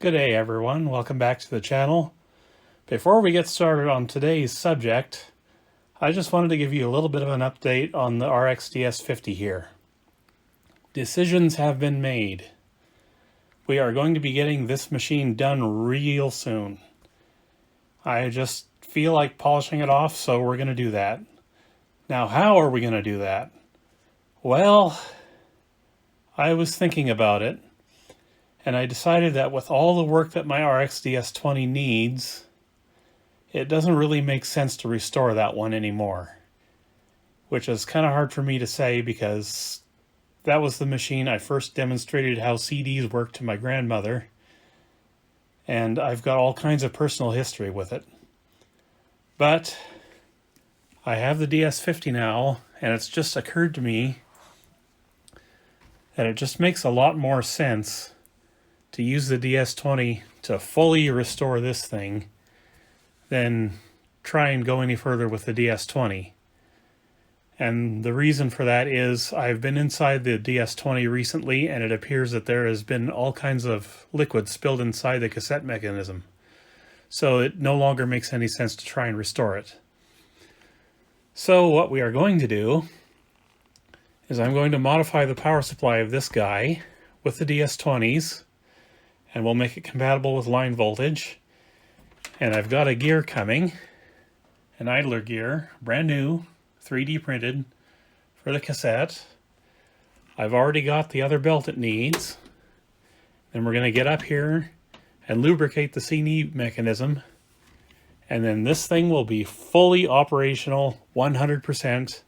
Good day everyone, welcome back to the channel. Before we get started on today's subject, I just wanted to give you a little bit of an update on the RX-DS20 here. Decisions have been made. We are going to be getting this machine done real soon. I just feel like polishing it off, so we're going to do that. Now, how are we going to do that? Well, I was thinking about it, and I decided that with all the work that my RX-DS20 needs, it doesn't really make sense to restore that one anymore. Which is kind of hard for me to say because that was the machine I first demonstrated how CDs work to my grandmother, and I've got all kinds of personal history with it. But I have the DS50 now, and it's just occurred to me that it just makes a lot more sense to use the DS20 to fully restore this thing than try and go any further with the DS20. And the reason for that is I've been inside the DS20 recently, and it appears that there has been all kinds of liquid spilled inside the cassette mechanism. So it no longer makes any sense to try and restore it. So what we are going to do is I'm going to modify the power supply of this guy with the DS20s, and we'll make it compatible with line voltage. And I've got a gear coming, an idler gear, brand new, 3D printed for the cassette. I've already got the other belt it needs. Then we're going to get up here and lubricate the CD mechanism. And then this thing will be fully operational, 100%.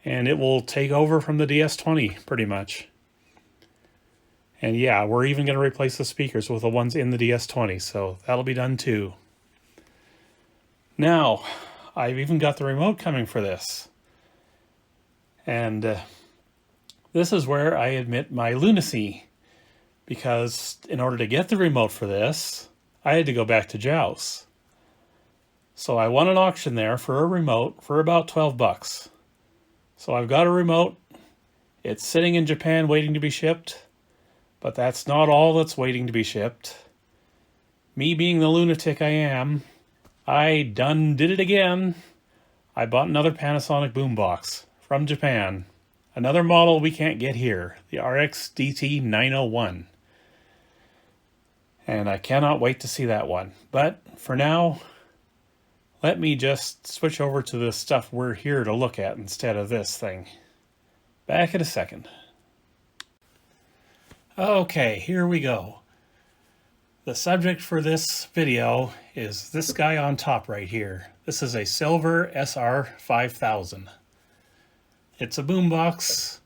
And it will take over from the DS20 pretty much. And yeah, we're even going to replace the speakers with the ones in the DS20, so that'll be done too. Now, I've even got the remote coming for this. And this is where I admit my lunacy, because in order to get the remote for this, I had to go back to Joust. So I won an auction there for a remote for about 12 bucks. So I've got a remote. It's sitting in Japan waiting to be shipped. But that's not all that's waiting to be shipped. Me being the lunatic I am, I did it again. I bought another Panasonic boombox from Japan. Another model we can't get here, the RX-DS20. And I cannot wait to see that one. But for now, let me just switch over to the stuff we're here to look at instead of this thing. Back in a second. Okay, here we go. The subject for this video is this guy on top right here. This is a Silver SR5000. It's a boombox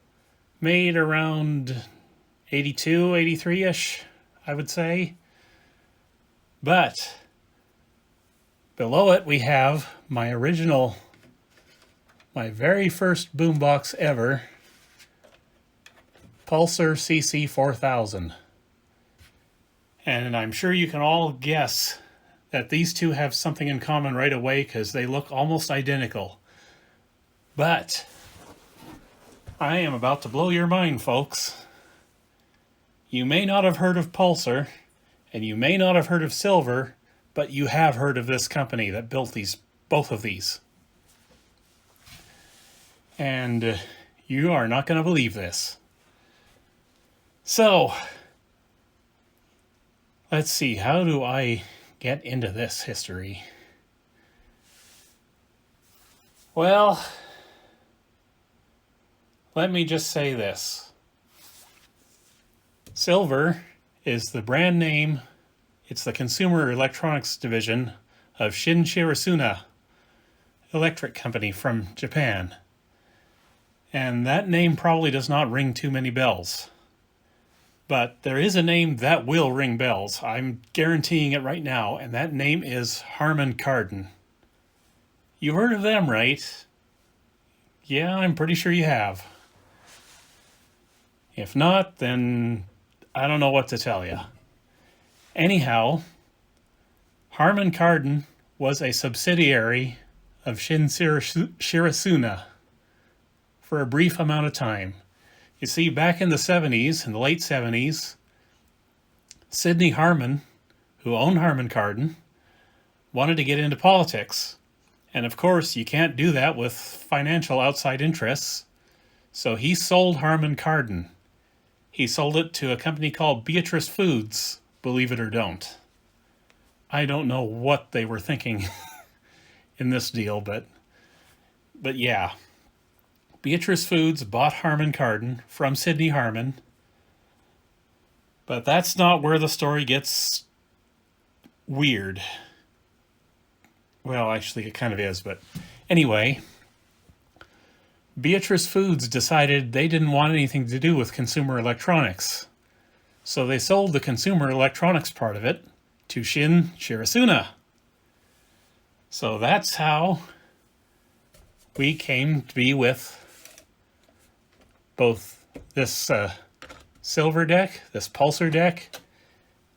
made around 82, 83-ish, I would say. But below it we have my very first boombox ever, Pulser CC4000. And I'm sure you can all guess that these two have something in common right away because they look almost identical. But I am about to blow your mind, folks. You may not have heard of Pulsar, and you may not have heard of Silver, but you have heard of this company that built both of these. And you are not going to believe this. So, let's see, how do I get into this history? Well, let me just say this. Silver is the brand name, it's the consumer electronics division of Shin-Shirasuna Electric Company from Japan. And that name probably does not ring too many bells. But there is a name that will ring bells. I'm guaranteeing it right now, and that name is Harman Kardon. You heard of them, right? Yeah, I'm pretty sure you have. If not, then I don't know what to tell you. Anyhow, Harman Kardon was a subsidiary of Shin-Shirasuna for a brief amount of time. You see, back in the 70s, in the late 70s, Sidney Harman, who owned Harman Kardon, wanted to get into politics. And of course, you can't do that with financial outside interests. So he sold Harman Kardon. He sold it to a company called Beatrice Foods, believe it or don't. I don't know what they were thinking in this deal, but yeah. Beatrice Foods bought Harman Kardon from Sidney Harman. But that's not where the story gets weird. Well, actually, it kind of is, but anyway, Beatrice Foods decided they didn't want anything to do with consumer electronics. So they sold the consumer electronics part of it to Shin-Shirasuna. So that's how we came to be with both this Silver deck, this Pulser deck,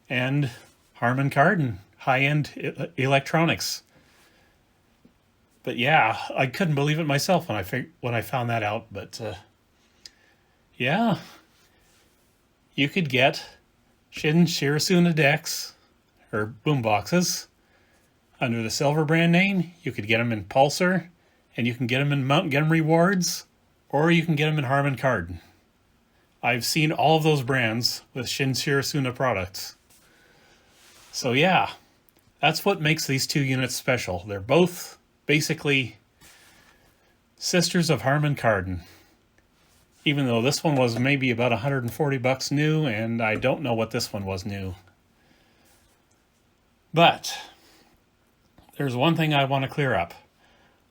and Harman Kardon high-end electronics. But yeah, I couldn't believe it myself when I found that out. But yeah, you could get Shin-Shirasuna decks or boomboxes under the Silver brand name. You could get them in Pulser, and you can get them in Montgomery Wards, or you can get them in Harman Kardon. I've seen all of those brands with Shin-Shirasuna products. So yeah, that's what makes these two units special. They're both basically sisters of Harman Kardon. Even though this one was maybe about $140 new, and I don't know what this one was new. But there's one thing I want to clear up.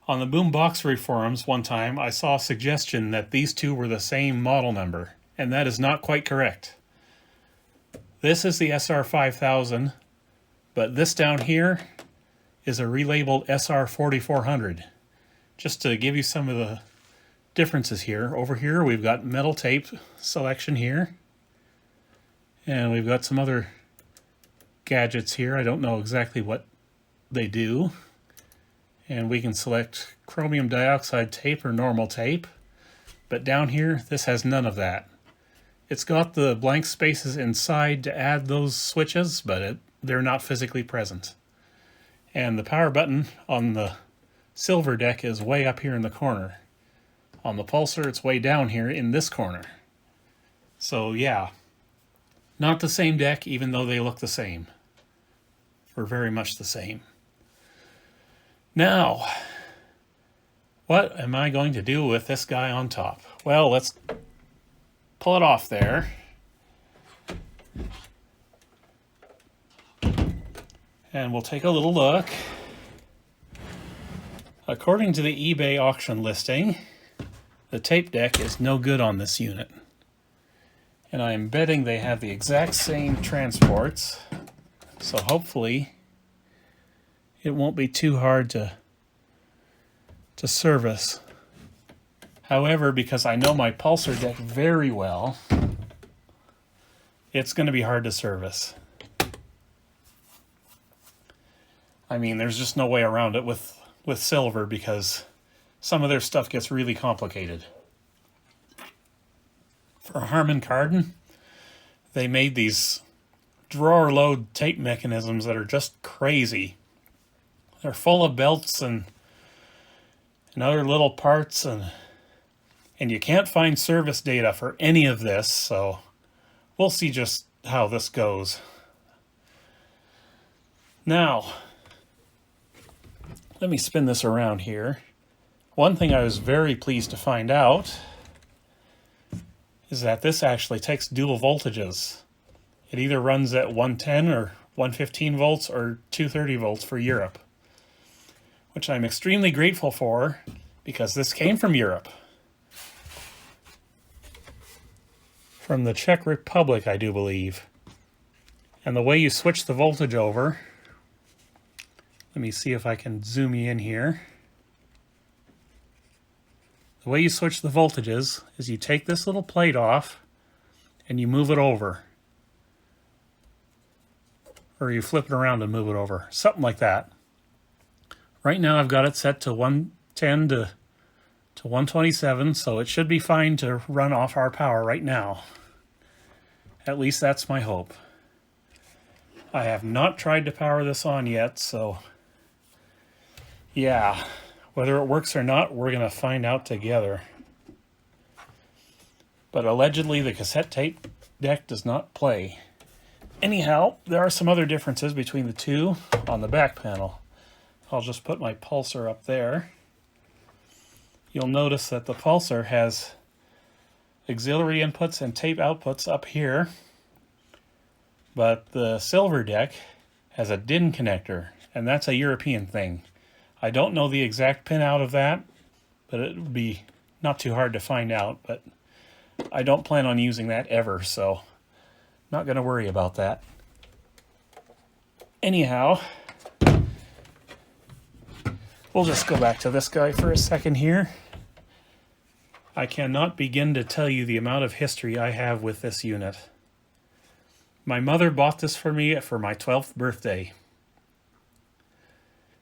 On the boombox forums one time, I saw a suggestion that these two were the same model number, and that is not quite correct. This is the SR5000, but this down here is a relabeled SR4400. Just to give you some of the differences here. Over here we've got metal tape selection here. And we've got some other gadgets here. I don't know exactly what they do. And we can select chromium dioxide tape or normal tape. But down here, this has none of that. It's got the blank spaces inside to add those switches, but they're not physically present. And the power button on the Silver deck is way up here in the corner. On the Pulsar, it's way down here in this corner. So yeah, not the same deck, even though they look the same. Or very much the same. Now, what am I going to do with this guy on top? Well, let's pull it off there. And we'll take a little look. According to the eBay auction listing, the tape deck is no good on this unit. And I'm betting they have the exact same transports, so hopefully it won't be too hard to service. However, because I know my Pulsar deck very well, it's going to be hard to service. I mean, there's just no way around it with Silver, because some of their stuff gets really complicated. For Harman Kardon, they made these drawer load tape mechanisms that are just crazy. They're full of belts and other little parts, and you can't find service data for any of this, so we'll see just how this goes. Now, let me spin this around here. One thing I was very pleased to find out is that this actually takes dual voltages. It either runs at 110 or 115 volts or 230 volts for Europe, which I'm extremely grateful for because this came from Europe. From the Czech Republic, I do believe. And the way you switch the voltage over, let me see if I can zoom you in here. The way you switch the voltages is you take this little plate off and you move it over. Or you flip it around and move it over. Something like that. Right now I've got it set to 110 to 127, so it should be fine to run off our power right now. At least that's my hope. I have not tried to power this on yet, so yeah, whether it works or not, we're going to find out together. But allegedly the cassette tape deck does not play. Anyhow, there are some other differences between the two on the back panel. I'll just put my Pulser up there. You'll notice that the Pulser has auxiliary inputs and tape outputs up here, but the Silver deck has a DIN connector, and that's a European thing. I don't know the exact pin out of that, but it would be not too hard to find out, but I don't plan on using that ever, so not going to worry about that. Anyhow, we'll just go back to this guy for a second here. I cannot begin to tell you the amount of history I have with this unit. My mother bought this for me for my 12th birthday.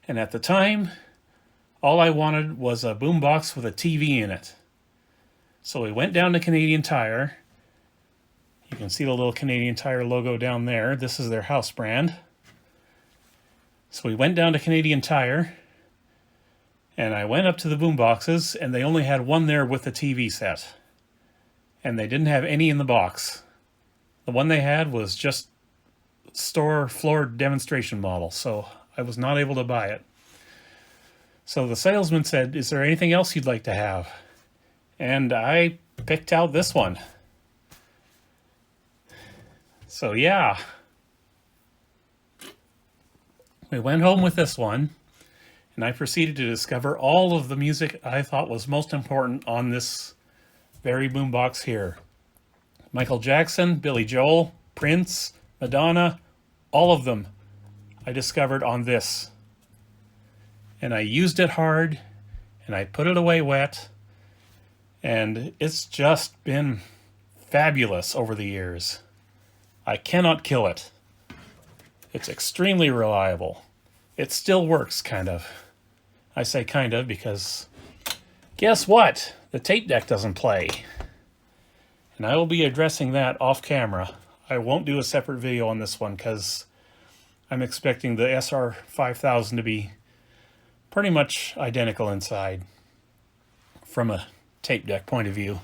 And at the time, all I wanted was a boombox with a TV in it. So we went down to Canadian Tire. You can see the little Canadian Tire logo down there. This is their house brand. So we went down to Canadian Tire, and I went up to the boomboxes, and they only had one there with the TV set. And they didn't have any in the box. The one they had was just store floor demonstration model, so I was not able to buy it. So the salesman said, "Is there anything else you'd like to have?" And I picked out this one. So yeah, we went home with this one, and I proceeded to discover all of the music I thought was most important on this very boombox here. Michael Jackson, Billy Joel, Prince, Madonna, all of them I discovered on this. And I used it hard, and I put it away wet, and it's just been fabulous over the years. I cannot kill it. It's extremely reliable. It still works, kind of. I say kind of because guess what? The tape deck doesn't play. And I will be addressing that off camera. I won't do a separate video on this one because I'm expecting the SR5000 to be pretty much identical inside from a tape deck point of view.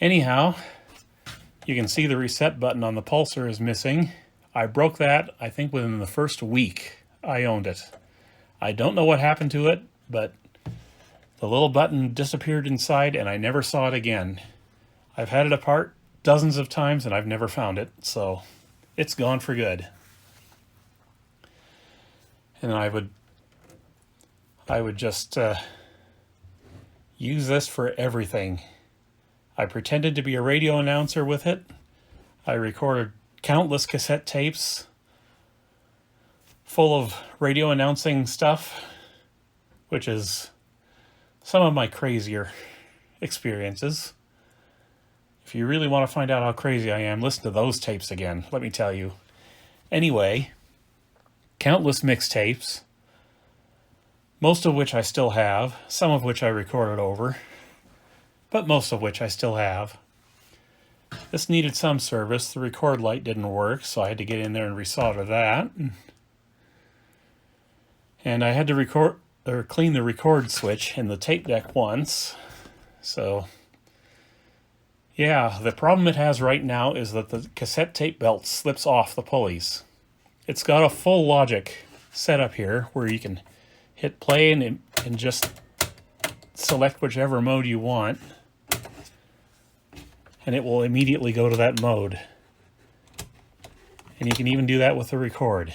Anyhow, you can see the reset button on the Pulser is missing. I broke that, I think, within the first week I owned it. I don't know what happened to it, but the little button disappeared inside and I never saw it again. I've had it apart dozens of times and I've never found it, so it's gone for good. And I would just use this for everything. I pretended to be a radio announcer with it. I recorded countless cassette tapes full of radio announcing stuff, which is some of my crazier experiences. If you really want to find out how crazy I am, listen to those tapes again, let me tell you. Anyway, countless mixtapes, most of which I still have, some of which I recorded over, but most of which I still have. This needed some service. The record light didn't work, so I had to get in there and resolder that. And I had to clean the record switch in the tape deck once. So yeah, the problem it has right now is that the cassette tape belt slips off the pulleys. It's got a full logic setup here where you can hit play and just select whichever mode you want, and it will immediately go to that mode. And you can even do that with the record.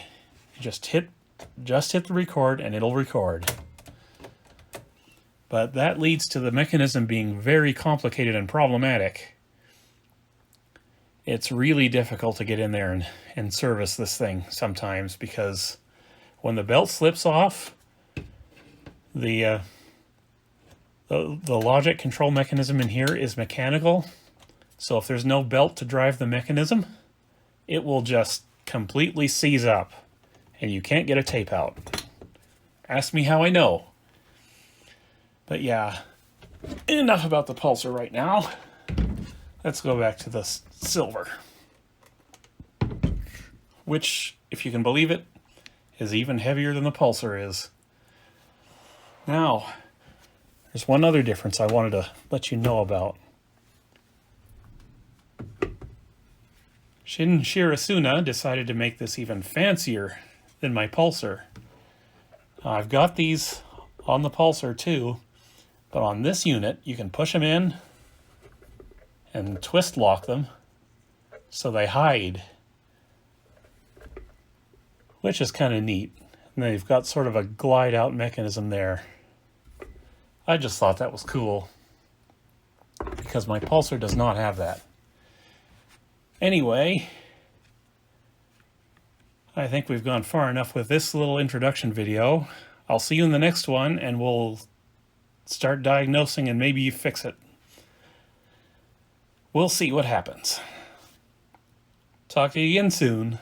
You just hit the record and it'll record. But that leads to the mechanism being very complicated and problematic. It's really difficult to get in there and service this thing sometimes, because when the belt slips off, the logic control mechanism in here is mechanical. So if there's no belt to drive the mechanism, it will just completely seize up and you can't get a tape out. Ask me how I know. But yeah, enough about the Pulser right now. Let's go back to the Silver. which, if you can believe it, is even heavier than the Pulsar is. Now, there's one other difference I wanted to let you know about. Shin-Shirasuna decided to make this even fancier than my Pulsar. I've got these on the Pulsar too, but on this unit you can push them in and twist lock them so they hide, which is kind of neat. And they've got sort of a glide out mechanism there. I just thought that was cool because my Pulsar does not have that. Anyway, I think we've gone far enough with this little introduction video. I'll see you in the next one, and we'll start diagnosing and maybe fix it. We'll see what happens. Talk to you again soon.